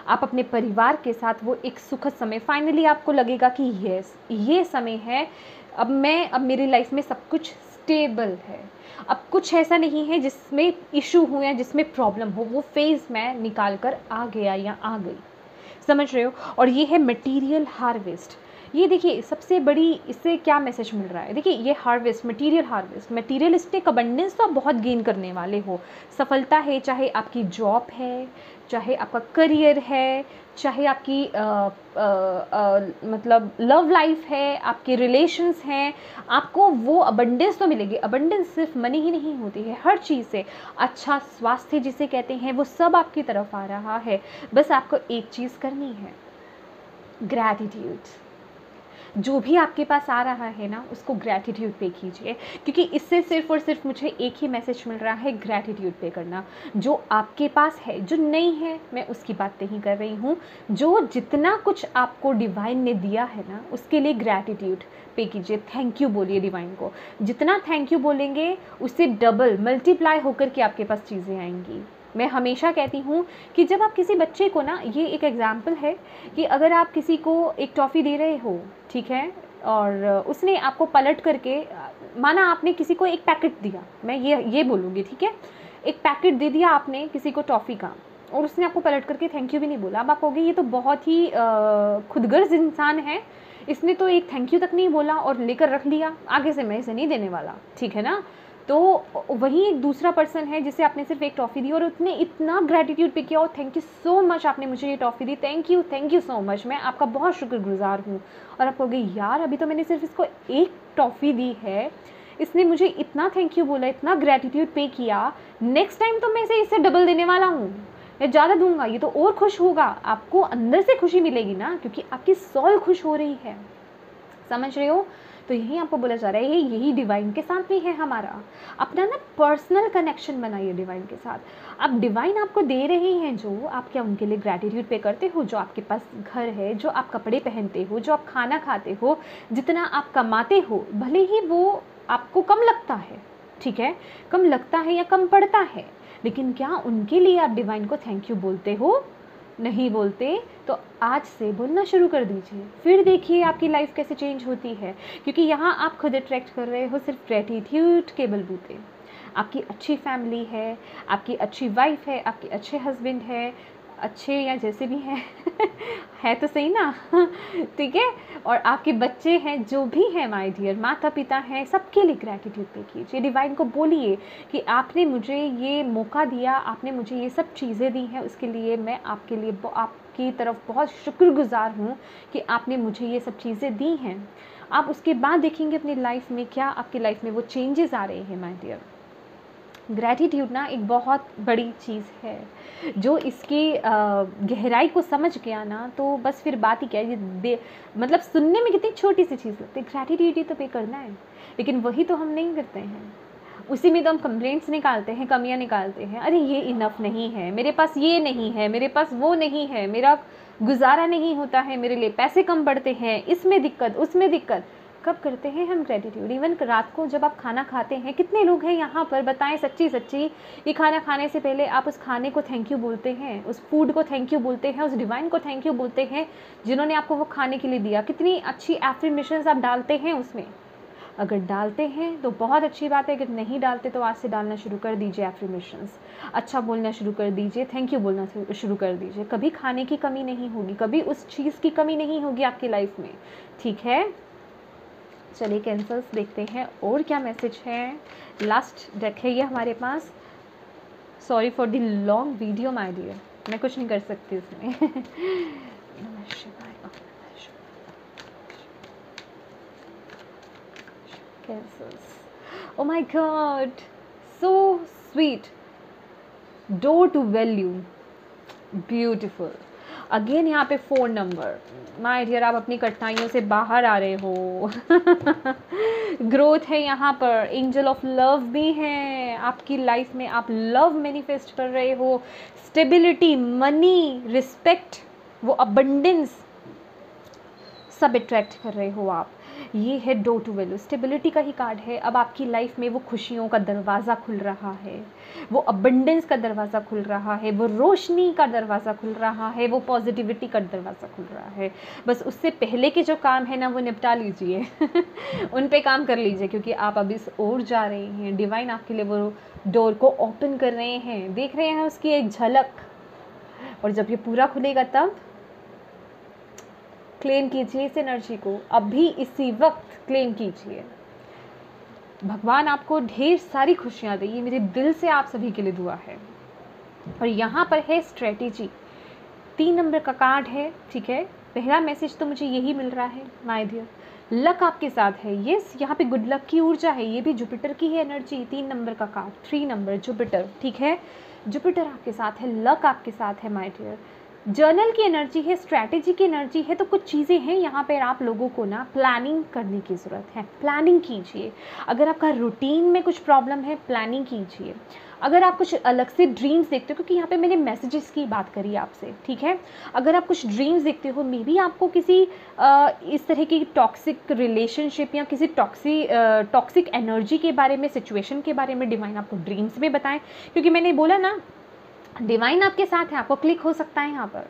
आप अपने परिवार के साथ वो एक सुखद समय, फाइनली आपको लगेगा कि यस ये समय है, अब मेरी लाइफ में सब कुछ स्टेबल है, अब कुछ ऐसा नहीं है जिसमें इशू हो या जिसमें प्रॉब्लम हो, वो फेज़ मैं निकाल कर आ गया या आ गई। समझ रहे हो? और ये है मटेरियल हार्वेस्ट। ये देखिए सबसे बड़ी इससे क्या मैसेज मिल रहा है, देखिए ये हार्वेस्ट, मटीरियलिस्टिक अबंडेंस तो आप बहुत गेन करने वाले हो। सफलता है, चाहे आपकी जॉब है, चाहे आपका करियर है, चाहे आपकी मतलब लव लाइफ है, आपके रिलेशंस हैं, आपको वो अबंडेंस तो मिलेगी। अबंडेंस सिर्फ मनी ही नहीं होती है, हर चीज़ से अच्छा स्वास्थ्य जिसे कहते हैं वो सब आपकी तरफ आ रहा है। बस आपको एक चीज़ करनी है, ग्रैटिट्यूड। जो भी आपके पास आ रहा है ना उसको ग्रैटिट्यूड पे कीजिए, क्योंकि इससे सिर्फ और सिर्फ मुझे एक ही मैसेज मिल रहा है, ग्रैटिट्यूड पे करना। जो आपके पास है, जो नहीं है मैं उसकी बात नहीं कर रही हूँ, जो जितना कुछ आपको डिवाइन ने दिया है ना उसके लिए ग्रैटिट्यूड पे कीजिए, थैंक यू बोलिए डिवाइन को। जितना थैंक यू बोलेंगे उससे डबल मल्टीप्लाई होकर के आपके पास चीज़ें आएंगी। मैं हमेशा कहती हूँ कि जब आप किसी बच्चे को ना, ये एक एग्जाम्पल है कि अगर आप किसी को एक टॉफ़ी दे रहे हो, ठीक है, और उसने आपको पलट करके, माना आपने किसी को एक पैकेट दिया, मैं ये बोलूँगी, ठीक है, एक पैकेट दे दिया आपने किसी को टॉफ़ी का, और उसने आपको पलट करके थैंक यू भी नहीं बोला। अब आप कहोगे ये तो बहुत ही खुदगर्ज इंसान है, इसने तो एक थैंक यू तक नहीं बोला और लेकर रख लिया, आगे से मैं इसे नहीं देने वाला, ठीक है ना। तो वही एक दूसरा पर्सन है जिसे आपने सिर्फ एक टॉफ़ी दी और उसने इतना ग्रैटिट्यूड पे किया, और थैंक यू सो मच आपने मुझे ये toffee the, thank you so much, मैं आपका बहुत शुक्रगुजार हूँ। और आप कहोगे यार अभी तो मैंने सिर्फ इसको एक टॉफ़ी दी है, इसने मुझे इतना थैंक यू बोला, इतना ग्रैटिट्यूड पे किया, नेक्स्ट टाइम तो मैं इससे डबल देने वाला हूँ, मैं ज़्यादा दूंगा, ये तो और खुश होगा। आपको अंदर से खुशी मिलेगी ना, क्योंकि आपकी सोल खुश हो रही है। समझ रहे हो? तो यही आपको बोला जा रहा है, यही डिवाइन के साथ भी है हमारा। अपना ना पर्सनल कनेक्शन बनाइए डिवाइन के साथ। अब डिवाइन आपको दे रहे हैं जो, आप क्या उनके लिए ग्रैटिट्यूड पे करते हो? जो आपके पास घर है, जो आप कपड़े पहनते हो, जो आप खाना खाते हो, जितना आप कमाते हो, भले ही वो आपको कम लगता है, ठीक है, कम लगता है या कम पड़ता है, लेकिन क्या उनके लिए आप डिवाइन को थैंक यू बोलते हो? नहीं बोलते। तो आज से बोलना शुरू कर दीजिए, फिर देखिए आपकी लाइफ कैसे चेंज होती है, क्योंकि यहाँ आप खुद अट्रैक्ट कर रहे हो सिर्फ ग्रैटिट्यूड के बलबूते। आपकी अच्छी फैमिली है, आपकी अच्छी वाइफ है, आपके अच्छे हस्बैंड है, अच्छे या जैसे भी हैं है तो सही ना ठीक है, और आपके बच्चे हैं, जो भी हैं माय डियर, माता पिता हैं, सबके लिए ग्रैटिट्यूड पे कीजिए। डिवाइन को बोलिए कि आपने मुझे ये मौका दिया, आपने मुझे ये सब चीज़ें दी हैं, उसके लिए मैं आपके लिए आपकी तरफ बहुत शुक्रगुजार हूँ कि आपने मुझे ये सब चीज़ें दी हैं। आप उसके बाद देखेंगे अपनी लाइफ में क्या आपकी लाइफ में वो चेंजेस आ रहे हैं माय डियर। ग्रैटिट्यूड ना एक बहुत बड़ी चीज़ है, जो इसकी गहराई को समझ गया ना तो बस फिर बात ही क्या है, ये मतलब सुनने में कितनी छोटी सी चीज़ लगती है, ग्रैटिट्यूड ही तो पे करना है, लेकिन वही तो हम नहीं करते हैं। उसी में तो हम कंप्लेंट्स निकालते हैं, कमियां निकालते हैं, अरे ये इनफ नहीं है, मेरे पास ये नहीं है, मेरे पास वो नहीं है, मेरा गुजारा नहीं होता है, मेरे लिए पैसे कम पड़ते हैं, इसमें दिक्कत, उसमें दिक्कत। कब करते हैं हम ग्रैटिट्यूड? इवन रात को जब आप खाना खाते हैं, कितने लोग हैं यहाँ पर बताएं सच्ची सच्ची कि खाना खाने से पहले आप उस खाने को थैंक यू बोलते हैं, उस फूड को थैंक यू बोलते हैं, उस डिवाइन को थैंक यू बोलते हैं जिन्होंने आपको वो खाने के लिए दिया। कितनी अच्छी एफर्मेशंस आप डालते हैं उसमें। अगर डालते हैं तो बहुत अच्छी बात है, अगर नहीं डालते तो आज से डालना शुरू कर दीजिए एफर्मेशंस, अच्छा बोलना शुरू कर दीजिए, थैंक यू बोलना शुरू कर दीजिए। कभी खाने की कमी नहीं होगी, कभी उस चीज़ की कमी नहीं होगी आपकी लाइफ में, ठीक है। चलिए कैंसल्स देखते हैं और क्या मैसेज है। लास्ट डेक है ये हमारे पास। Sorry for the long video my dear, मैं कुछ नहीं कर सकती इसमें cancers, oh my god, so sweet, door to value, beautiful. Again यहाँ पे 4 नंबर, माय डियर आप अपनी कठिनाइयों से बाहर आ रहे हो। ग्रोथ है यहाँ पर, एंजल ऑफ लव भी है आपकी लाइफ में, आप लव मैनिफेस्ट कर रहे हो, स्टेबिलिटी, मनी, रिस्पेक्ट, वो अबंडेंस सब अट्रैक्ट कर रहे हो आप। ये है डोर टू वैल्यू, स्टेबिलिटी का ही कार्ड है। अब आपकी लाइफ में वो खुशियों का दरवाज़ा खुल रहा है, वो अबंडेंस का दरवाज़ा खुल रहा है, वो रोशनी का दरवाज़ा खुल रहा है, वो पॉजिटिविटी का दरवाज़ा खुल रहा है। बस उससे पहले के जो काम है ना वो निपटा लीजिए। उन पे काम कर लीजिए, क्योंकि आप अभी इस ओर जा रहे हैं। डिवाइन आपके लिए वो डोर को ओपन कर रहे हैं, देख रहे हैं उसकी एक झलक, और जब ये पूरा खुलेगा तब क्लेम कीजिए इस एनर्जी को, अभी इसी वक्त क्लेम कीजिए। भगवान आपको ढेर सारी खुशियाँ दे, ये मेरे दिल से आप सभी के लिए दुआ है। और यहाँ पर है स्ट्रेटेजी, 3 नंबर का कार्ड है, ठीक है। पहला मैसेज तो मुझे यही मिल रहा है माय डियर, लक आपके साथ है। यस, यहाँ पे गुड लक की ऊर्जा है, ये भी जुपिटर की है एनर्जी। 3 नंबर का कार्ड, 3 नंबर जुपिटर, ठीक है। जुपिटर आपके साथ है, लक आपके साथ है माय डियर। जर्नल की एनर्जी है, स्ट्रैटेजी की एनर्जी है। तो कुछ चीज़ें हैं यहाँ पर आप लोगों को ना प्लानिंग करने की ज़रूरत है, प्लानिंग कीजिए। अगर आपका रूटीन में कुछ प्रॉब्लम है, प्लानिंग कीजिए। अगर आप कुछ अलग से ड्रीम्स देखते हो, क्योंकि यहाँ पे मैंने मैसेजेस की बात करी आपसे, ठीक है। अगर आप कुछ ड्रीम्स देखते हो, मे बी आपको किसी इस तरह की टॉक्सिक रिलेशनशिप या किसी टॉक्सिक एनर्जी के बारे में, सिचुएशन के बारे में डिवाइन आपको ड्रीम्स में बताएं, क्योंकि मैंने बोला ना डिवाइन आपके साथ है, आपको क्लिक हो सकता है यहाँ पर,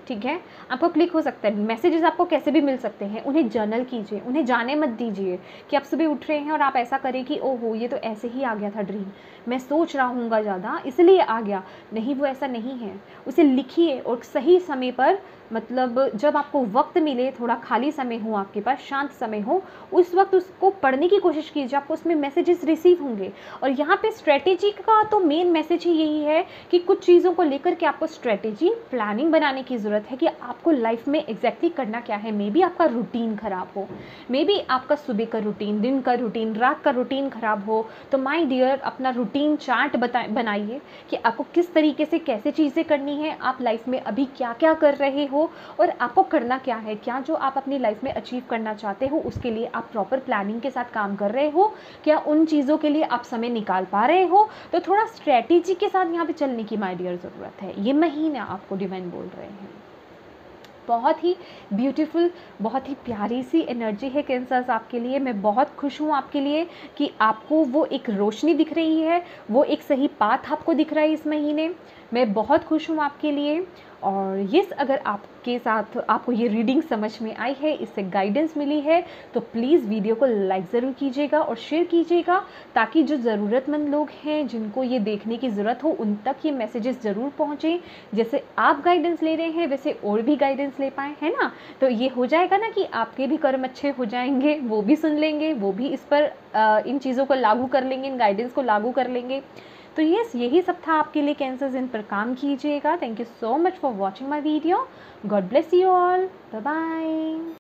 ठीक है। आपको क्लिक हो सकता है, मैसेजेस आपको कैसे भी मिल सकते हैं। उन्हें जर्नल कीजिए, उन्हें जाने मत दीजिए कि आप सुबह उठ रहे हैं और आप ऐसा करें कि ओहो ये तो ऐसे ही आ गया था ड्रीम, मैं सोच रहा हूँगा ज़्यादा इसलिए आ गया। नहीं, वो ऐसा नहीं है। उसे लिखिए और सही समय पर, मतलब जब आपको वक्त मिले, थोड़ा खाली समय हो आपके पास, शांत समय हो, उस वक्त उसको पढ़ने की कोशिश कीजिए, आपको उसमें मैसेजेस रिसीव होंगे। और यहाँ पे स्ट्रेटेजी का तो मेन मैसेज ही यही है कि कुछ चीज़ों को लेकर के आपको स्ट्रेटेजी, प्लानिंग बनाने की ज़रूरत है कि आपको लाइफ में एग्जैक्टली करना क्या है। मे बी आपका रूटीन ख़राब हो, मे बी आपका सुबह का रूटीन, दिन का रूटीन, रात का रूटीन ख़राब हो, तो माय डियर अपना रूटीन चार्ट बनाइए कि आपको किस तरीके से कैसे चीज़ें करनी है, आप लाइफ में अभी क्या क्या कर रहे हो और आपको करना क्या है। क्या जो आप अपनी लाइफ में अचीव करना चाहते हो उसके लिए आप प्रॉपर प्लानिंग के साथ काम कर रहे हो, क्या उन चीज़ों के लिए आप समय निकाल पा रहे हो। तो थोड़ा स्ट्रेटेजी के साथ यहाँ पे चलने की माय डियर ज़रूरत है। ये महीना आपको डिवाइन बोल रहे हैं, बहुत ही ब्यूटीफुल, बहुत ही प्यारी सी एनर्जी है कैंसर्स आपके लिए। मैं बहुत खुश हूँ आपके लिए कि आपको वो एक रोशनी दिख रही है, वो एक सही पाथ आपको दिख रहा है इस महीने। मैं बहुत खुश हूँ आपके लिए। और यस, अगर आपके साथ आपको ये रीडिंग समझ में आई है, इससे गाइडेंस मिली है, तो प्लीज़ वीडियो को लाइक ज़रूर कीजिएगा और शेयर कीजिएगा, ताकि जो ज़रूरतमंद लोग हैं जिनको ये देखने की ज़रूरत हो उन तक ये मैसेजेस ज़रूर पहुँचें। जैसे आप गाइडेंस ले रहे हैं वैसे और भी गाइडेंस ले पाएँ, है ना। तो ये हो जाएगा ना कि आपके भी कर्म अच्छे हो जाएंगे, वो भी सुन लेंगे, वो भी इस पर इन चीज़ों को लागू कर लेंगे, इन गाइडेंस को लागू कर लेंगे। तो यस, यही सब था आपके लिए कैंसर्स, इन पर काम कीजिएगा। Thank you so much for watching my video. God bless you all, bye bye.